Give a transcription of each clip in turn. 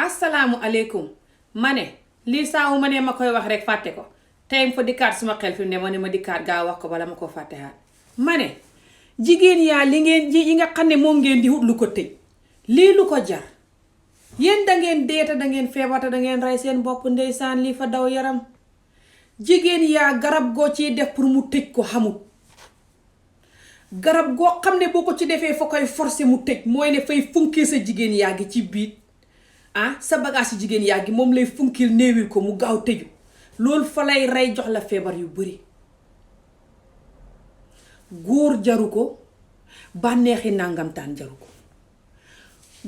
asalaamualeykum ma ne lii saa wu ma ne ma koy wax rek fàtte ko tey fa dikkaat suma xel fi mu ne ma ne ma dikkaat gaa wax ko bala ma ko fàtte haat ma ne jigéen yaa li ngeen ji yi nga xam ne moom ngeen di wut lu ko tëj lii lu ko jar yéen dangeen deeta dangeen feebata dangeen rey seen bopp ndeysaan lii fa daw yaram jigéen yaa garab goo ciy def pour mu tëj ko xamut garab goo xam ne boo ko ci defee fa koy forcer mu tëj mooy ne fay funkee sa jigéen yaa ngi ci biit sa bagage jigéen yaa ngi moom lay funkil néewil ko mu gaaw tëju loolu fa lay rey jox la feebar yu bari góor jaru ko bànneexi nàngamtaan jaru ko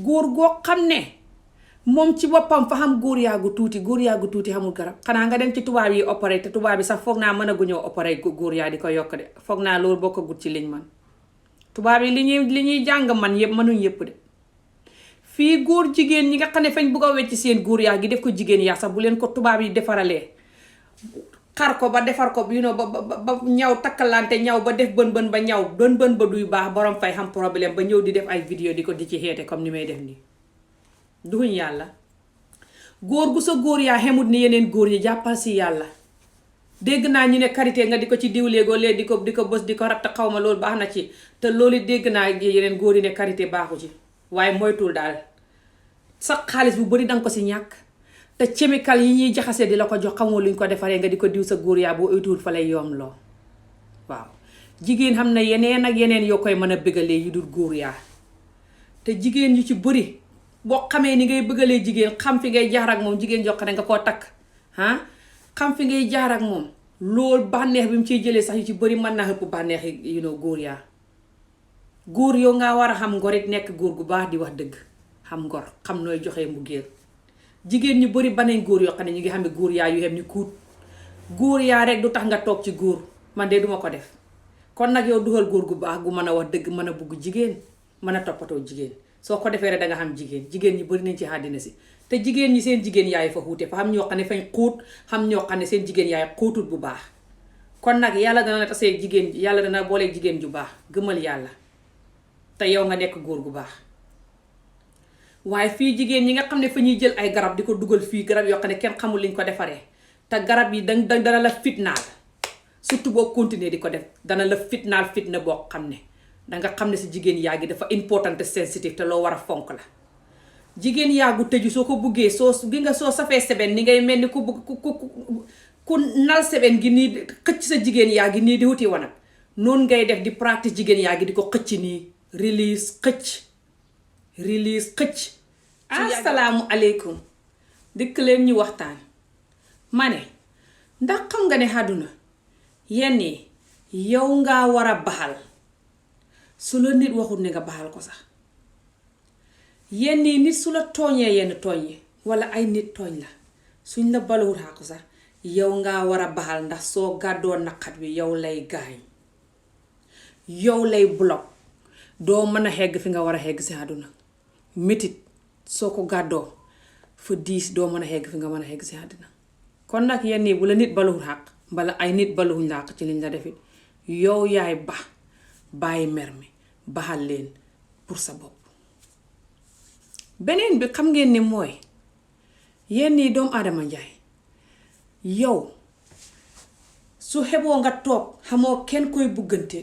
góor goo xam ne moom ci boppam fa xam góor yaagu tuuti xamul garab xanaa nga dem ci tubaab yi opéré te tubaab yi sax foog naa mën a gu ñëw opéré góor yaa di ko yokk de foog naa loolu bokkagut ci liñ man tubaab yi li ñuy jàng man yëpp mënuñ yëpp de fii góor jigéen ñi nga xam ne fañ bugg a wecc seen góor yaa gi def ko jigéen yaa sax bu leen ko tubaab yi defaralee xar ko ba defar ko ba ñaw takkalante ñaw ba def bën ba ñaw bën ba duy baax borom fay xam problème ba ñëw di def ay vidéo di ko di ci xeete comme ni may def nii duñ yàlla góor gu sa góor yaa xemut ni yeneen góor yi jàppal si yàlla dégg naa ñu ne karité nga di ko ci diwleegoo lee di ko bës di ko ratt xaw ma loolu baax na ci te loolu dégg naa yeneen góor yi ne karité baaxu ci waaye moytul daal sa xaalis bu bari danga ko si ñàkk te chemical yi ñuy jaxase di la ko jox xamoo luñ ko defaree nga di ko diw sa góor yaa boo uytuwul fa lay yoom loo waaw jigéen xam na yeneen ak yeneen yoo koy mën a bëggalee yu dul góor yaa te jigéen yu ci bëri boo xamee ni ngay bëggalee jigéen xam fi ngay jaar ak moom jigéen jox ne nga koo takk xam fi ngay jaar ak moom loolu bànneex bi mu ciy jëlee sax yu ci bëri mën naa ëpp bànneex yi góor yaa góor yow nga war a xam ngor it nekk góor gu baax di wax dëgg xam ngor xam nooy joxee mbugéel jigéen ñu bëri baneen góor yoo xam ne ñu ngi xam ne góor yaa yu xem ni kuut góor yaa rek du tax nga toog ci góor man de duma ko def kon nag yow dugal góor gu baax gu mën a wax dëgg mën a bugg jigéen mën a toppatoo jigéen soo ko defee rek danga xam jigéen ñi bëri nañ ci àddina si te jigéen ñi seen jigéen yaay fa xuute fa xam ñoo xam ne fañ xuut xam ñoo xam ne seen jigéen yaay xuutut bu baax kon nag yàlla dana la tasee jigéen yàlla dana boolee jigéen ju baax gëmal yàlla te yow nga nekk góor gu baax waaye fii jigéen ñi nga xam ne fa ñuy jël ay garab di ko dugal fii garab yoo xam ne kenn xamul liñ ko defaree te garab yi dana la fitnaal surtout boo continuer di ko def dana la fitnaal fitna boo xam ne danga xam ne si jigéen yaa gi dafa important te sensitive te loo war a fonk la jigéen yaagu tëju soo ko buggee soo safee seben ni ngay mel ni ku nal seben gi nii xëcc sa jigéen yaa gi nii di wuti wanag noonu ngay def di pratique jigéen yaa gi di ko xëcc nii release xëcc asalaamu aleykum dikk leen ñu waxtaan ma ne ndax xam nga ne àdduna yenn yi yow nga war a baxal su la nit waxut ne nga baxal ko sax yenn yi nit su la tooñee yenn tooñ yi wala ay nit tooñ la suñ la baluwut xàqu sax yow nga war a baxal ndax soo gàddoo naqat wi yow lay gaañ yow lay block doo mën a xegg fi nga war a xegg si àdduna métit soo ko gàddoo fa diis doo mën a xegg fi nga mën a xegg si àdduna kon nag yenn yi bu la nit baluwut xàq bala ay nit baluwuñ la xàq ci liñ la defit yow yaay bàyyi mer mi baxal leen pour sa bopp beneen bi xam ngeen ni mooy yenn yi doomu aadama njaay yow su xeboo nga toog xamoo kenn koy buggante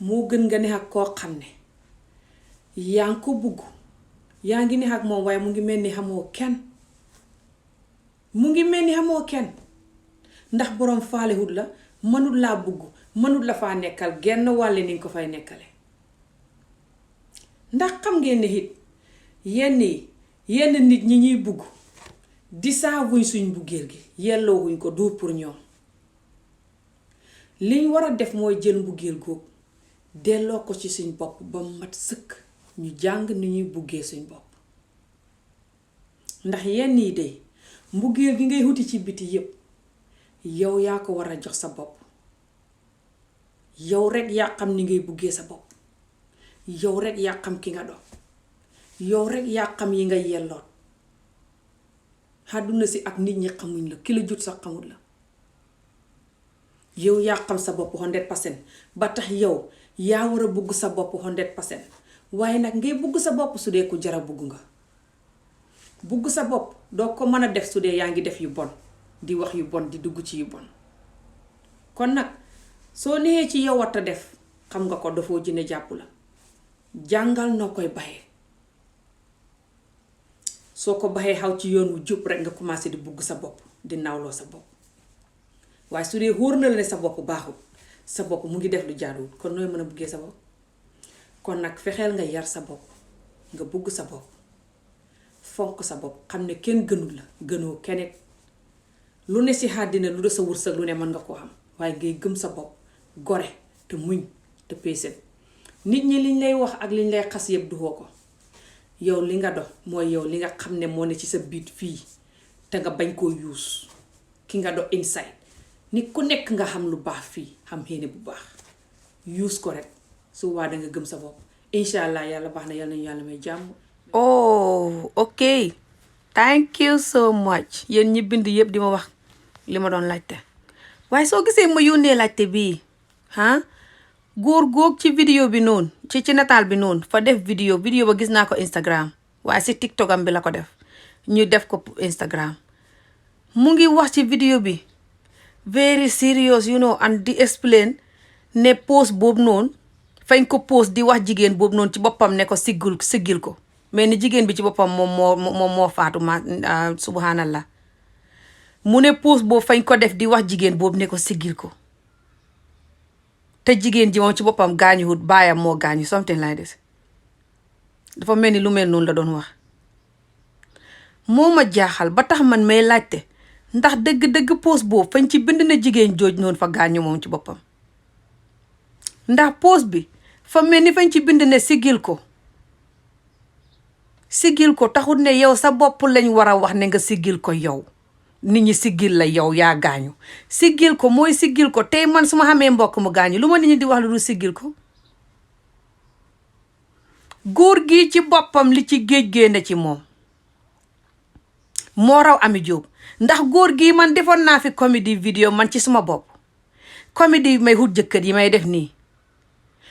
moo gën nga ne ak koo xam ne yaa ngi ko bugg yaa ngi ne ak moom waaye mu ngi mel ni xamoo kenn ndax boroom faalewut la mënul laa bugg mënul la faa nekkal genn wàlle ni nga ko fay nekkale ndax xam ngeen ne it yenn nit ñi ñuy bugg di saavuñ suñ buggeel gi yelloowuñ ko du pour ñoom liñ war a def mooy jël mbuggeel googu delloo ko ci suñ bopp ba mat sëkk ñu jàng ni ñuy buggee suñ bopp ndax yenn yi de mbuggeel gi ngay wuti ci biti yépp yow yaa ko war a jox sa bopp yow rekk yaa xam ni ngay buggee sa bopp yow rekk yaa xam ki nga doon yow rekk yaa xam yi nga yelloon àdduna si ak nit ñi xamuñ la ki la jut sax xamul la yow yaa xam sa bopp 100% ba tax yow yaa war a bugg sa bopp 100% waaye nag ngay bugg sa bopp su dee ku jara bugg nga bugg sa bopp doo ko mën a def su dee yaa ngi def yu bon di wax yu bon di dugg ci yu bon kon nag soo neexee ci yow wat a def xam nga ko dafoo jinne jàpp la jàngal noo koy baxee soo ko baxee xaw ci yoon wu jub rek nga commencé di bugg sa bopp di nawloo sa bopp waaye su dee wóor na la ne sa bopp baaxul sa bopp mu ngi def lu jaaduwul kon nooy mën a buggee sa bopp kon nag fexeel nga yar sa bopp nga bugg sa bopp fonk sa bopp xam ne kenn gënul la gënoo keneen lu ne si àddina lu da sa wërsëg lu ne mën nga koo xam waaye ngay gëm sa bopp gore te muñ te peeseel nit ñi liñ lay wax ak liñ lay xas yëpp du ko yow li nga dox mooy yow li nga xam ne moo ne ci sa biit fii te nga bañ koo yuus ki nga dox inside nit ku nekk nga xam lu baax fii xam xéene bu baax yuus ko rek su waa danga gëm sa bopp incha allah yàlla baax na yàlla nañu yàlla may jàmm. Oh ok thank you so much yéen ñi bind yëpp di ma wax li ma doon laajte waaye soo gisee ma yónnee laajte bii góor góog ci vidéo bi noonu ci nataal bi noonu fa def vidéo ba gis naa ko Instagram waaye si TikTokam bi la ko def ñu def ko Instagram mu ngi wax ci vidéo bi very serious and di explain ne post boobu noonu fañ ko post di wax jigéen boobu noonu ci boppam ne ko siggil ko mais ni jigéen bi ci boppam moom moo faatu ma subhanallah mu ne post boobu fañ ko def di wax jigéen boobu ne ko siggil ko te jigéen ji moom ci boppam gaañuwut baayam moo gaañu something like this dafa mel ni lu mel noonu la doon wax moo ma jaaxal ba tax man may laajte ndax dëgg-dëgg post boobu fañ ci bind na jigéen jooj noonu fa gaañu moom ci boppam ndax post bi fa mel ni fañ ci bind ne siggil ko taxut ne yow sa bopp lañ war a wax ne nga siggil ko yow nit ñi siggil la yow yaa gaañu siggil ko mooy siggil ko tey man su ma xamee mbokk mu gaañu lu ma nit ñi di wax lu dul siggil ko góor gi ci boppam li ci géej génne ci moom moo raw Ami Jóob ndax góor gi man defoon naa fi comédie vidéo man ci suma bopp comédie may hut jëkkër yi may def nii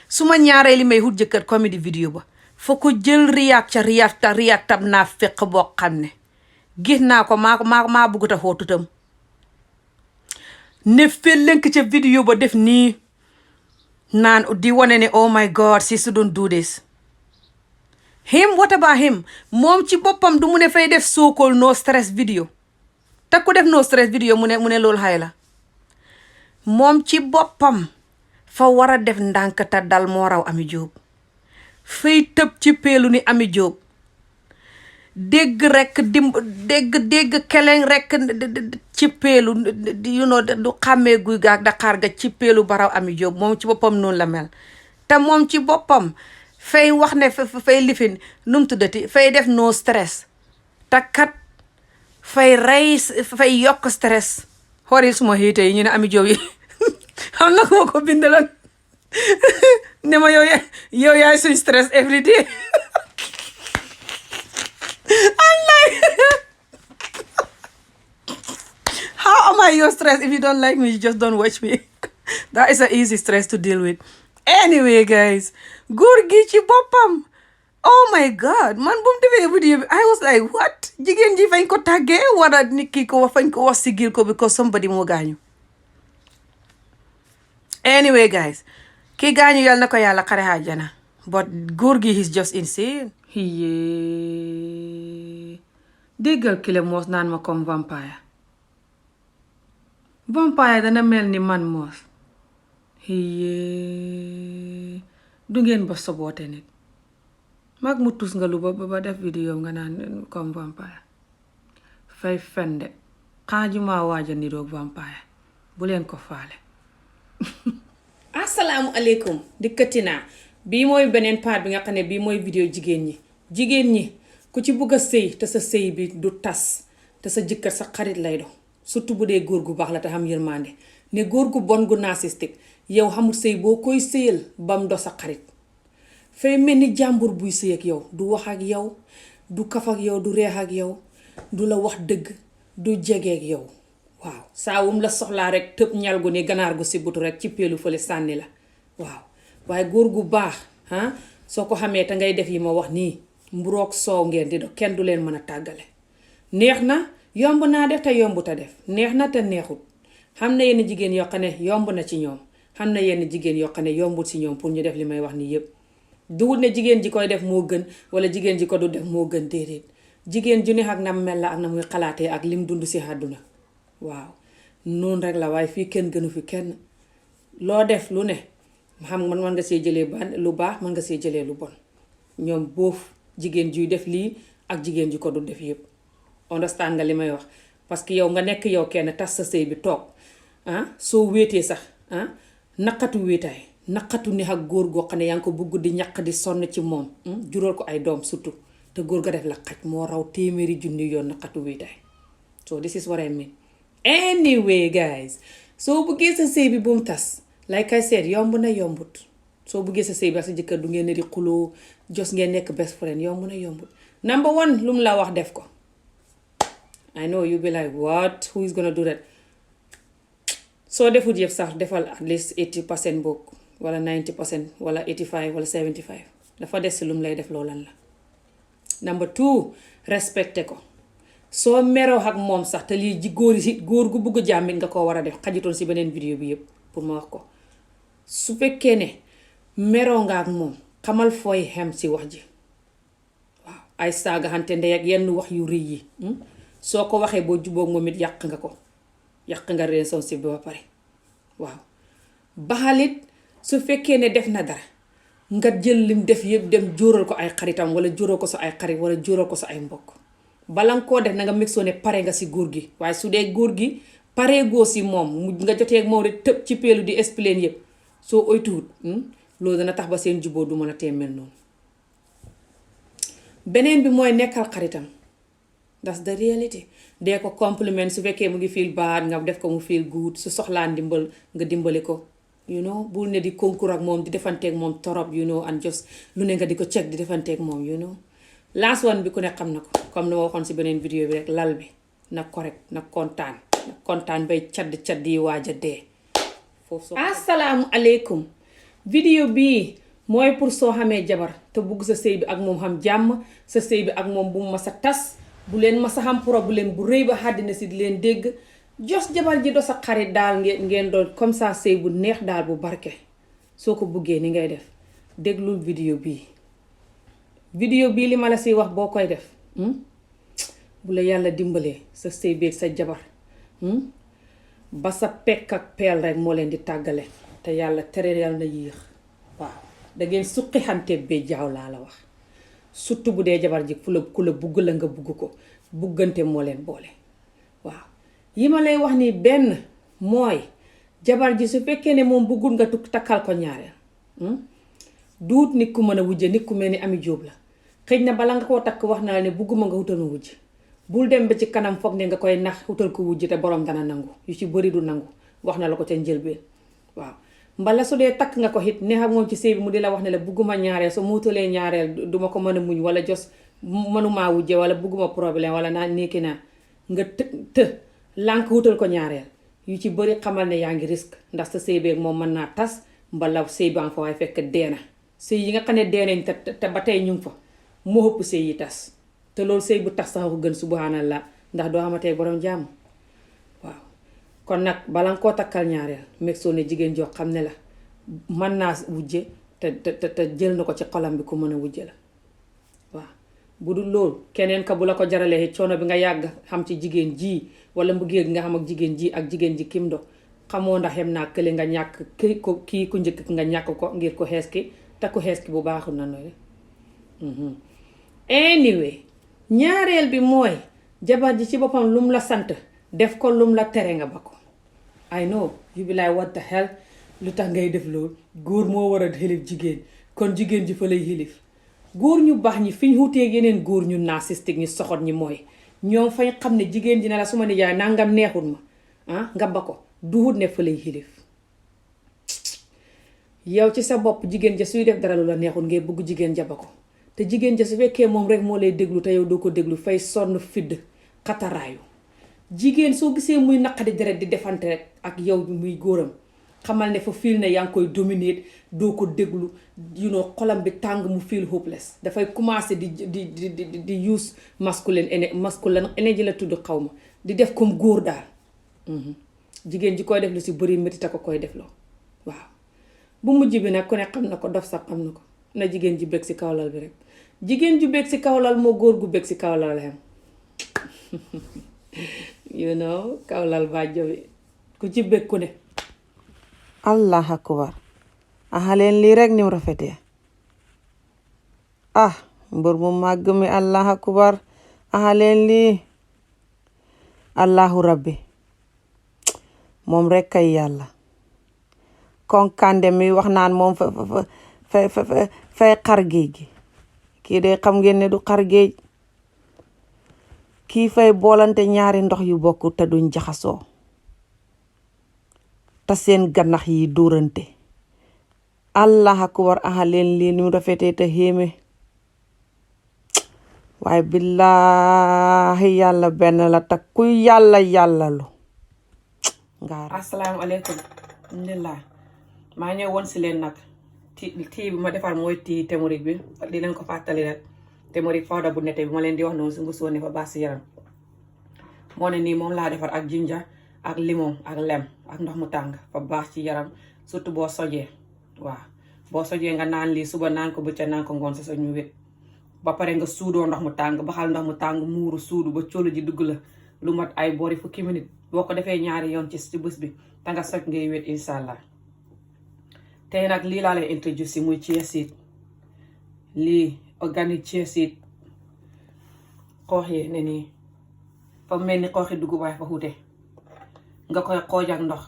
su ma ñaaree li may hut jëkkër comédie vidéo ba fa ko jël riyaat tab naa fekk boo xam ne gis naa ko maa bugguta xootutam ne fellenk ca vidéo ba def nii naan di wane ne oh my god si shouldn't do this what about him moom ci boppam du mu ne fay def so-called no stress vidéo te ku def no stress vidéo mu ne loolu xay la moom ci boppam fa war a def ndànk te dal moo raw Ami Jóob fay tëb ci peelu ni Ami Jóob dégg rek dégg keleng rek ci peelu du xàmmee guy gaak Dakar ga ci peelu baraw Ami Jóob moom ci boppam noonu la mel te moom ci boppam fay wax ne fay lifin num tuddati fay def no stress te kat fay yokk stress xoolil suma xiite yi ñu ne Ami Jóob yi xam na ko bindaloon ne ma yow yaay suñ stress every day I'm like how am I your stress? If you don't like me, you just don't watch me. That is an easy stress to deal with. Anyway guys, góor gi ci boppam oh my god man bu mu defee vidéo bi I was like what jigéen ji fañ ko tàggee wala nit ki ko wax fañ ko wax sigil ko because somebody moo gaañu. Anyway guys, ki gaañu yal na ko yàlla xare àjjana but góor gi he's just insane. Déggal kile moos naan ma comme vampire dana mel ni man moos du ngeen ba soboote nit mag mu tus nga lu ba def vidéo nga naan comme vampire fay fende xaajuma waaja niroog vampire bu leen ko faale. Assalaamu aleykum dikkati naa bii mooy beneen part bi nga xam ne bii mooy vidéo jigéen ñi ku ci bugg a sëy te sa sëy bi du tas te sa jëkkër sa xarit lay dox surtout bu dee góor gu baax la te xam yërmande ne góor gu bon gu narcissistique yow xamul sëy boo koy sëyal bam do sa xarit fay mel ni jàmbur buy sëy ak yow du wax ak yow du kaf ak yow du reex ak yow du la wax dëgg du jege ak yow waaw saawum la soxlaa rek tëb ñal gu ni ganaar gu si butu rek ci peelu fële sànni la waaw waaye góor gu baax soo ko xamee te ngay def yi ma wax nii mburoog soow ngeen di do kenn du leen mën a tàggale neex na yomb naa def te yombut a def neex na te neexut xam na yenn jigéen yoo xam ne yomb na ci ñoom xam na yenn jigéen yoo xam ne yombut ci ñoom pour ñu def li may wax nii yépp duwut ne jigéen ji koy def moo gën wala jigéen ji ko du def moo gën déedéet jigéen ju ne ak na mel la ak na muy xalaatee ak lim dund ci àdduna waaw noonu rek la waaye fii kenn gënu fi kenn loo def lu ne xam man mën nga see jëlee lu baax mën nga see jëlee lu bon ñoom boof jigéen juy def lii ak jigéen ji ko du def yépp understand nga li may wax parce que yow nga nekk yow kenn tas sa sëy bi toog soo wéetee sax naqatu wéetaay naqatu ni ak góor goo xam ne yaa ngi ko bugg di ñaq di sonn ci moom jural ko ay doom surtout te góor ga def la xaj moo raw téeméeri junni yoon naqatu wéetaay so this is what I mean anyway guys soo buggee sa sëy bi bu mu tas like I said yomb na yombut soo buggee sa sëy bi ak sa jëkkër du ngeen ne di xuloo jos ngeen nekk best friend yomb na yombut number one lu mu la wax def ko I know you be like what who is gonna do that soo defut yëpp sax defal at least 80% book wala 90% wala 85 wala 75 dafa des si lu mu lay def loolan la number two respecté ko soo meroo ak moom sax te lii ji góor gu bugg jàmmit nga ko war a def xajitoon si beneen vidéo bi yëpp pour ma wax ko su fekkee ne meroo nga ak moom xamal fooy xem si wax ji waaw ay saaga xante ndey ak yenn wax yu rëy yi soo ko waxee boo jubóog moom it yàq nga relationship bi ba pare waaw baxalit su fekkee ne def na dara nga jël lim def yëpp dem jóoral ko ay xaritam wala jóoral ko sa ay xarit wala jóoral ko sa ay mbokk bala nga koo def na nga mixoo ne pare nga si góor gi waaye su dee góor gi pare goo si moom nga jotee ak moom rek tëb ci peelu di explain yëpp soo oytuwut loolu dana tax ba seen juboo du mën a tee mel noonu beneen bi mooy nekkal xaritam that's the reality dee ko compliment su fekkee mu ngi feel bad nga def ko mu feel good su soxlaa ndimbal nga dimbali ko bul ne di concours ak moom di defanteeg moom torop and just lu ne nga di ko check di defanteeg moom last one bi ku ne xam na ko comme ni ma waxoon si beneen vidéo bi rek lal bi na correct na kontaan bay cadd yi waaj a dee foofu assalaamu aleykum vidéo bii mooy pour soo xamee jabar te bugg sa sëy bi ak moom xam jàmm sa sëy bi ak moom bu mu mas a tas bu leen mas a xam problème bu rëy ba àddina si di leen dégg jos jabar ji do sa xarit daal ngeen doon comme ça sëy bu neex daal bu barke soo ko buggee ni ngay def déglul vidéo bii li ma la siy wax boo koy def bu la yàlla dimbalee sa sëy beeg sa jabar ba sa pekk ak peel rek moo leen di tàggale te yàlla tere yàlla na yéex waaw dangeen suqi xante bee jaaw laa la wax surtout bu dee jabar ji ku la bugg la nga bugg ko buggante moo leen boole waaw yi ma lay wax nii benn mooy jabar ji su fekkee ne moom buggul nga takkal ko ñaareel duut nit ku mën a wujje nit ku mel ni Ami Jóob la xëj na bala nga koo takk wax naa ne bugguma nga wutal ma wujj bul dem ba ci kanam foog ne nga koy nax wutal ko wujj te borom dana nangu yu ci bëri du nangu wax na la ko ca njëlbeen waaw mbala su dee takk nga ko it neex ak moom ci sëy bi mu di la wax ne la bugguma ñaareel su mu wutalee ñaareel duma ko mën a muñ wala jos mënumaa wujje wala bugguma problème wala naa néeki naa nga lànk wutal ko ñaareel yu ci bëri xamal ne yaa ngi risque ndax sa sëy beeg moom mën naa tas mbala sëy baa nga fa waaye fekk deena sëy yi nga xam ne deenañ te ba tey ñu ngi fa moo ëpp sëy yi tas te loolu sëy bu tas sax ko gën subhanallah ndax doo xamatee borom jàmm waaw kon nag bala nga koo takkal ñaareel meg soo ne jigéen joo xam ne la mën naa wujje te jël na ko ci xolam bi ku mën a wujje la waaw bu dul loolu keneen ka bu la ko jaralee coono bi nga yàgg xam ci jigéen ji wala mbëggeel nga xam ak jigéen ji kim do xamoo ndax xem naa kële nga ñàkk kii ku njëkk nga ñàkk ko ngir ko xees ki te ku xees ki bu baaxul na nooy anyway ñaareel bi mooy jabar ji ci boppam lum la sant def ko lum la tere nga ba ko I know you be like what the hell lu tax ngay def loolu góor moo war a xilif jigéen kon jigéen ji fa lay xilif góor ñu baax ñi fi ñu xuteeg yeneen góor ñu narcissistique ñu soxot ñi mooy ñoom fañ xam ne jigéen ji ne la su ma nijaay nangam neexul ma nga ba ko duhut ne fa lay xilif yow ci sa bopp jigéen ja suy def dara lu la neexul ngay bëgg jigéen ja ba ko te jigéen ja su fekkee moom rek moo lay déglu te yow doo ko déglu fay sonn fidd xataraayu jigéen soo gisee muy naqadi deret di defante rek ak yow bi muy góoram xamal ne fa feel ne yaa ngi koy dominate doo ko déglu xolam bi tàng mu feel hopeless dafay commencer di use masculine energy la tudd xaw ma di def comme góor daal jigéen ji koy def lu si bëri métti ko koy def loo waaw bu mujj bi nag ku ne xam na ko dof sax xam na ko na jigéen ji bëgg si kawlal bi rek jigéen ju bëgg si kawlal moo góor gu bëgg si kawlal xem kawlal bàjjo bi ku ci bëgg ku ne allah akbar leen lii rek ni mu rafetee mbër mu màgg mi allah akbar leen lii allahu rabbi moom rek kay yàlla konkande mi wax naan moom fay xar géej gi kii de xam ngeen ne du xar géej kii fay boolante ñaari ndox yu bokk te duñ jaxasoo te seen gannax yi dóorante allah akbar leen lii ni mu rafetee te xéeme waaye billaahi yàlla benn la te ku yàlla lu asalaamaaleykum alhamdulilah maa ñëw woon si leen nag tii bi ma defar mooy tii témorique bi di leen ko fàttali rek témorique powder bu nette bi ma leen di wax noonu si nga sóone fa baax si yaram moo ne nii moom laa defar ak jinja ak limon ak lem ak ndox mu tàng fa baax ci yaram surtout boo sojee waaw boo sojee nga naan lii suba naan ko bëccëg naan ko ngoon sa soj mu wét ba pare nga suudoo ndox mu tàng baxal ndox mu tàng muuru suudu ba cóolu ji dugg la lu mat ay boori fukki minute boo ko defee ñaari yoon ci bés bi te nga soj ngay wét incha allah tey nag lii laa lay introduce muy chia seed lii organic chia seed xoox yi ne nii fa mel ni xooxi dugub waaye fa xuute nga koy xooj ak ndox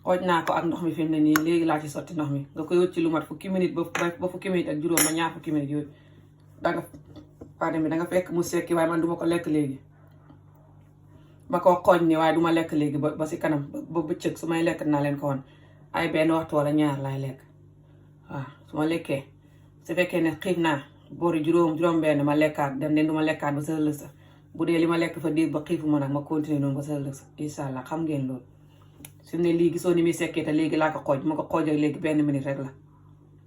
xooj naa ko ak ndox mi fi mu ne nii léegi laa ci sotti ndox mi nga koy wut ci lu mat fukki minute ba fukki minute ak juróom ba ñaar fukki minute yooyu danga fekk mu sekki waaye man duma ko lekk léegi ma ko xooj ni waaye duma lekk léegi ba si kanam ba bëccëg su may lekk naa leen ko woon ay benn waxtu wala ñaar laay lekk waaw su ma lekkee su fekkee ne xiif naa boori juróom benn ma lekkaat dem den duma lekkaat ba sa ëllëg sa bu dee li ma lekk fa diir ba xiifu ma nag ma continuer noonu ba sa ëllëg sa incha allah xam ngeen loolu su ne lii gisoo ni muy sekkee te léegi laa ko xooj ma ko xooj ak léegi benn minute rek la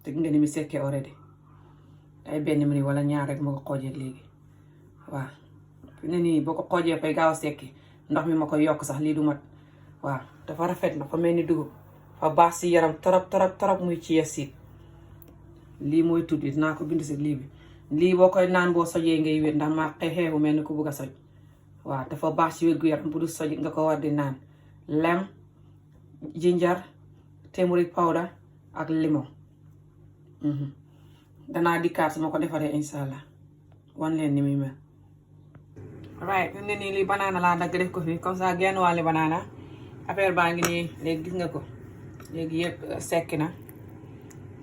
te nga ni muy sekkee already ay benn minute wala ñaar rek ma ko xoojee léegi waaw fi ne nii boo ko xoojee fay gaaw a sekki ndox mi ma koy yokk sax lii du mat waaw dafa rafet na fa mel ni dugub fa baax si yaram torop muy chia seed lii mooy tudd dinaa ko bind si lii boo koy naan boo sojee ngay wér ndax maa xeexeexu mel ni ku bugg a soj waaw dafa baax si wér gu yaram bu du soj nga ko war di naan lem jinjar turmeric powder ak limon danaa dikkaat su ma ko defaree incha allah wan leen ni muy mel right fi mu ne nii lii banaana laa dagg def ko fi comme ça genn wàlli banaana affaire baa ngi nii léegi gis nga ko léegi yëpp sekki na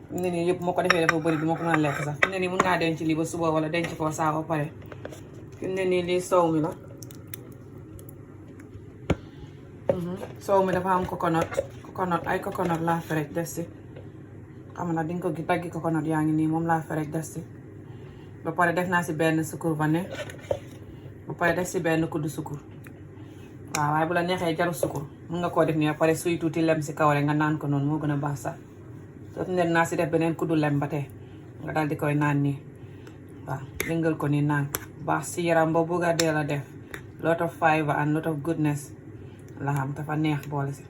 fi mu ne nii yëpp moo ko defee dafa bëri du ma ko mën a lekk sax fi mu ne nii mun ngaa denc lii ba suba wala denc ko saa ba pare fi mu ne nii lii soow mi la soow mi dafa am coconut ay coconut laa ferek des si xam na di nga ko daggi coconut yaa ngi nii moom laa ferek des si ba pare def naa si benn sukur vanille ba pare def si benn kuddu sukur waaw waaye bu la neexee jaru sukur mun nga koo def nii ba pare suy tuuti lem si kaw rek nga naan ko noonu moo gën a baax sax soo ne naa si def beneen kuddu lem ba tey nga daal di koy naan nii waaw yëngal ko nii naan baax si yaram ba bugg a dee la def lot of fiber and lot of goodness la xam dafa neex boole si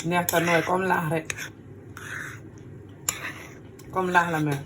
neex ta nooy comme laax rek comme laax la mel